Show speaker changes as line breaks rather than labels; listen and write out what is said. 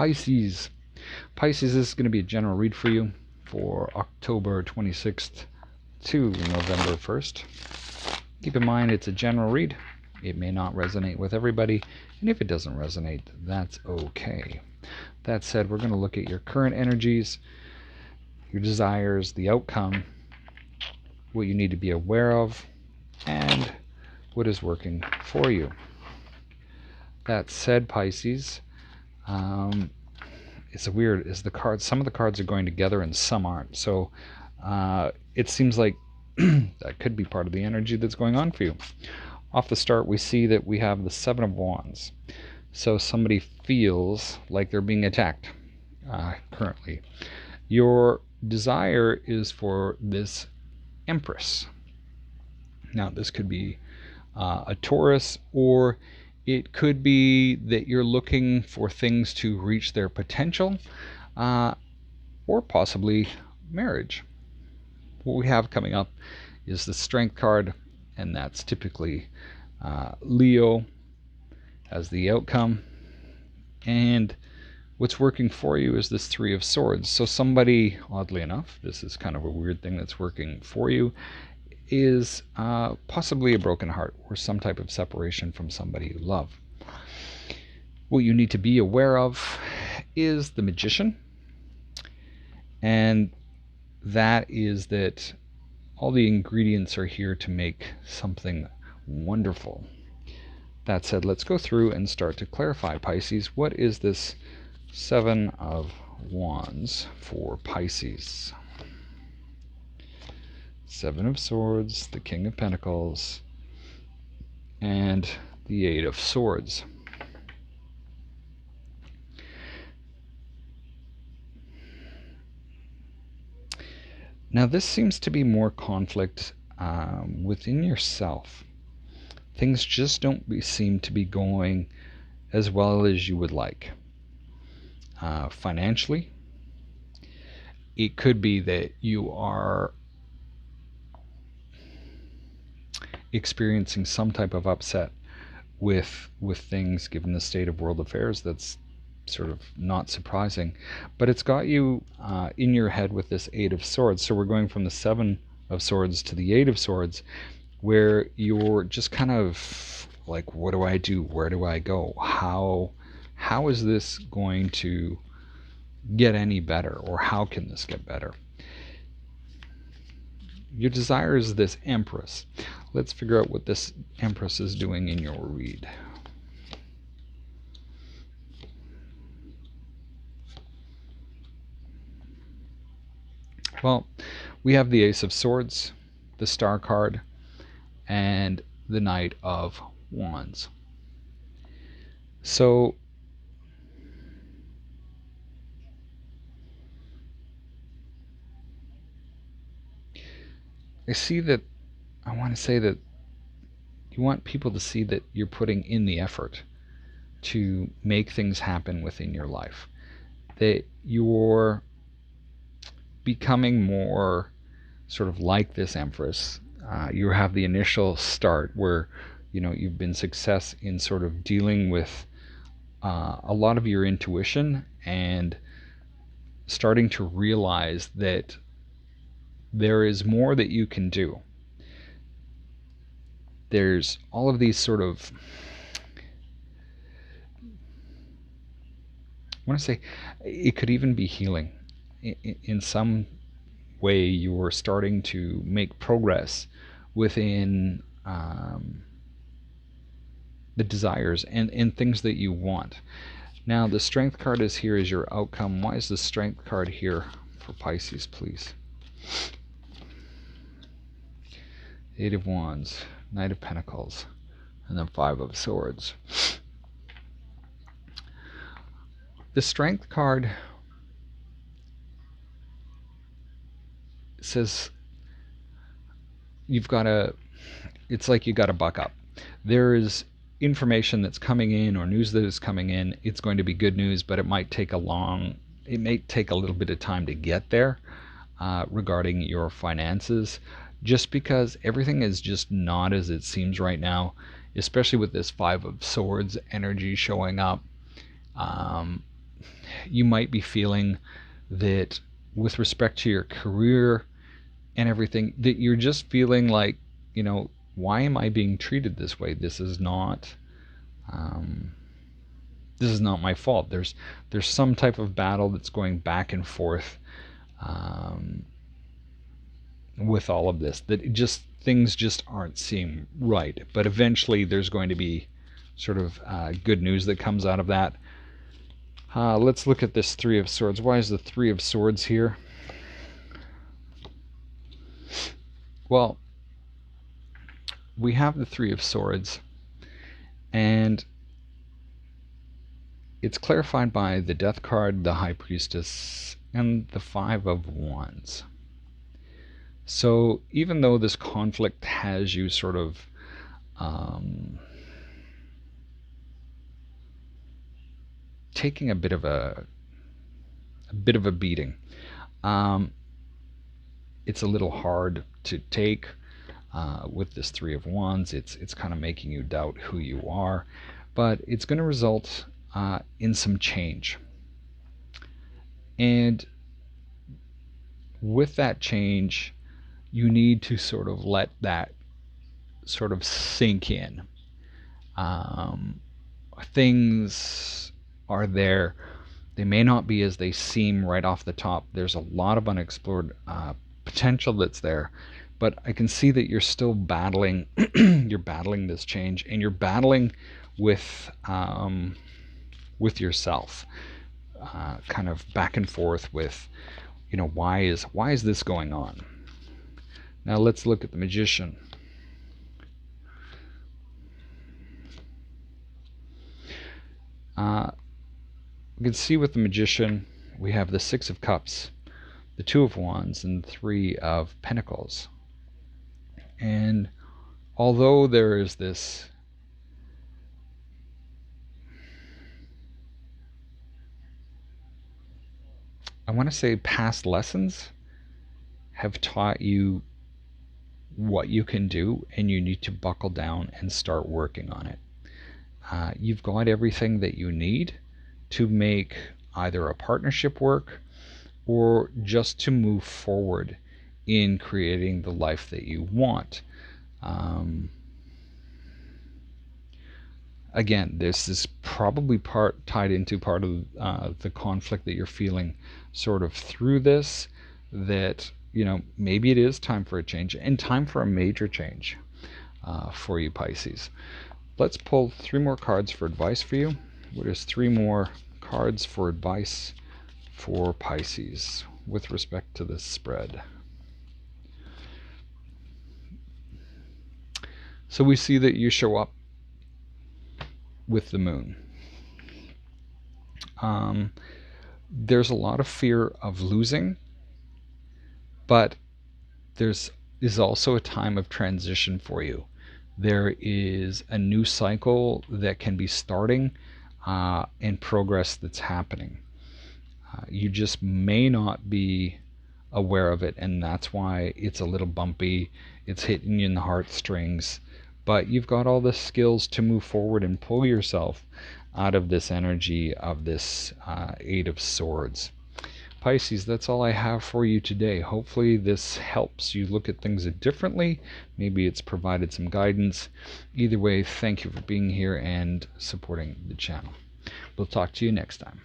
Pisces. Pisces, this is going to be a general read for you for October 26th to November 1st. Keep in mind it's a general read. It may not resonate with everybody, and if it doesn't resonate, that's okay. That said, we're going to look at your current energies, your desires, the outcome, what you need to be aware of, and what is working for you. That said, Pisces, it's weird, is the cards, some of the cards are going together and some aren't. So it seems like that could be part of the energy that's going on for you. Off the start, we see that we have the Seven of Wands. So somebody feels like they're being attacked currently. Your desire is for this Empress. Now, this could be a Taurus, or it could be that you're looking for things to reach their potential, or possibly marriage. What we have coming up is the Strength card, and that's typically Leo as the outcome. And what's working for you is this Three of Swords. So somebody, oddly enough, this is kind of a weird thing that's working for you, is possibly a broken heart or some type of separation from somebody you love. What you need to be aware of is the Magician, and that is that all the ingredients are here to make something wonderful. That said, let's go through and start to clarify, Pisces. What is this Seven of Wands for Pisces? Seven of Swords, the King of Pentacles, and the Eight of Swords. Now this seems to be more conflict within yourself. Things just don't seem to be going as well as you would like. Financially, it could be that you are experiencing some type of upset with things, given the state of world affairs. That's sort of not surprising, but it's got you in your head with this Eight of Swords. So we're going from the Seven of Swords to the Eight of Swords, where you're just kind of like, what do I do? Where do I go? How is this going to get any better, or how can this get better? Your desire is this Empress. Let's figure out what this Empress is doing in your read. Well, we have the Ace of Swords, the Star card, and the Knight of Wands. So I see that, I want to say that you want people to see that you're putting in the effort to make things happen within your life, that you're becoming more sort of like this Empress. You have the initial start where you've been success in sort of dealing with a lot of your intuition and starting to realize that there is more that you can do. There's all of these sort of, I want to say, it could even be healing. In some way, you're starting to make progress within the desires and things that you want. Now, the Strength card is here as your outcome. Why is the Strength card here for Pisces, please? Eight of Wands, Knight of Pentacles, and then Five of Swords. The Strength card says you've got to, it's like you got to buck up. There is information that's coming in, or news that is coming in. It's going to be good news, but it may take a little bit of time to get there regarding your finances, just because everything is just not as it seems right now, especially with this Five of Swords energy showing up. You might be feeling that with respect to your career and everything, that you're just feeling like, why am I being treated this way? Um, this is not my fault. There's some type of battle that's going back and forth um, with all of this, that things just aren't seem right. But eventually there's going to be sort of good news that comes out of that. Let's look at this Three of Swords. Why is the Three of Swords here? Well, we have the Three of Swords, and it's clarified by the Death card, the High Priestess, and the Five of Wands. So even though this conflict has you sort of taking a bit of a beating, it's a little hard to take with this Three of Wands. It's kind of making you doubt who you are, but it's going to result in some change. And with that change, you need to sort of let that sort of sink in. Things are there. They may not be as they seem right off the top. There's a lot of unexplored potential that's there, but I can see that you're still battling. You're battling this change, and you're battling with yourself, kind of back and forth with, why is this going on? Now let's look at the Magician. We can see with the Magician, we have the Six of Cups, the Two of Wands, and the Three of Pentacles. And although there is this I want to say past lessons have taught you what you can do, and you need to buckle down and start working on it. You've got everything that you need to make either a partnership work or just to move forward in creating the life that you want. Again, this is probably tied into part of the conflict that you're feeling sort of through this, that maybe it is time for a change, and time for a major change for you, Pisces. Let's pull 3 more cards for advice for you. What is 3 more cards for advice for Pisces with respect to this spread? So we see that you show up with the Moon. There's a lot of fear of losing, but is also a time of transition for you. There is a new cycle that can be starting and progress that's happening. You just may not be aware of it, and that's why it's a little bumpy. It's hitting you in the heartstrings, but you've got all the skills to move forward and pull yourself out of this energy of this Eight of Swords. Pisces, that's all I have for you today. Hopefully this helps you look at things differently. Maybe it's provided some guidance. Either way, thank you for being here and supporting the channel. We'll talk to you next time.